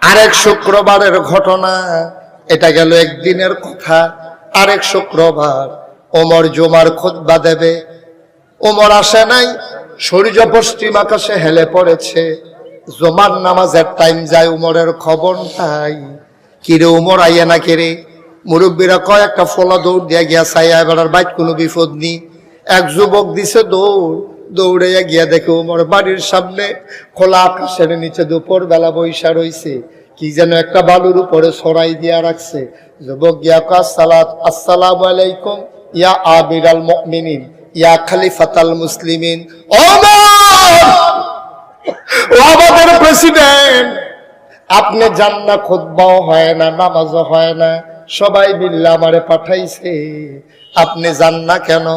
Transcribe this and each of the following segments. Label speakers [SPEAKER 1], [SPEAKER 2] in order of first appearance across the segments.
[SPEAKER 1] আরেক শুক্রবারের ঘটনা, এটা গেল একদিনের কথা। আরেক শুক্রবার ওমর জুমার খুতবা দেবে। ওমর আসে নাই, সূর্য পশ্চিম আকাশে হেলে পড়েছে। জুমার নামাজের টাইম যায়, ওমরের খবর নাই। কিরে ওমর আইয়া না কিরে? মুরব্বীরা কয় একটা ফলা দৌড় দিয়া গিয়া চাইয়া, এবার বাইক কোনো বিপদ নি। এক যুবক দিছে দৌড়, দৌড়াইয়া গিয়া দেখে ওমর বাড়ির সামনে খোলা আকাশের নিচে দুপুর বেলা বৈশা রইছে। কি যেন একটা বালুর উপরে ছড়াই দিয়া রাখছে। যুবক গিয়া কাসালাত আসসালামু আলাইকুম ইয়া আমিরাল মুমিনিন ইয়া খলিফাতাল মুসলিমিন। ওমর, ও আমাদের প্রেসিডেন্ট, আপনি যান না, খুতবাও হয় না, নামাজও হয় না, সবাই মিল্লা আমারে পাঠাইছে, আপনি যান না কেন?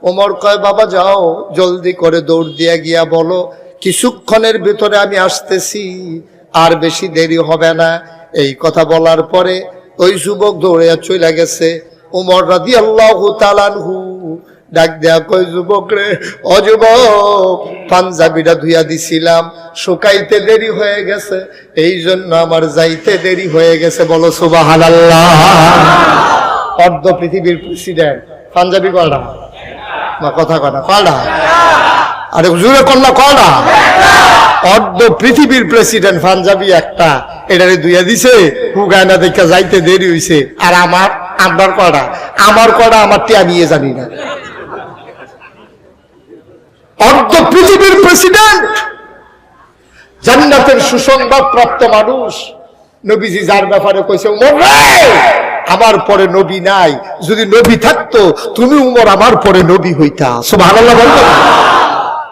[SPEAKER 1] ওমর কয় বাবা যাও, জলদি করে দৌড় দিয়া গিয়া বলো কিছুক্ষণের ভিতরে আমি আসতেছি, আর বেশি দেরি হবে না। এই কথা বলার পরে ওই যুবক দৌড়ে চলে গেছে। ওমর রাদিয়াল্লাহু তাআলা আনহু ডাক দেয়া কই, যুবক রে, ও যুবক, পাঞ্জাবিটা ধুইয়া দিছিলাম, শুকাইতে দেরি হয়ে গেছে, এই জন্য আমার যাইতে দেরি হয়ে গেছে। বলো সুবহানাল্লাহ। অর্ধ পৃথিবীর প্রেসিডেন্ট, পাঞ্জাবি কয়টা? না কথা কয় না, কয়টা? আরে জোরে করলা, কয়টা? অর্ধ পৃথিবীর প্রেসিডেন্ট পাঞ্জাবি একটা, এটারে ধুইয়া দিছে, হুগায় না দেখা যাইতে দেরি হইছে। আর আমার কয়টা? আমার কয়টা? আমারটি আমি জানি না। অর্ধ পৃথিবীর প্রেসিডেন্ট, জান্নাতের সুসংবাদ প্রাপ্ত মানুষ, নবীজি যার ব্যাপারে কইছে, উমর রে, আমার পরে নবী নাই, যদি নবী থাকতো তুমি উমর আমার পরে নবী হইতা। সুবহানাল্লাহ বলতো।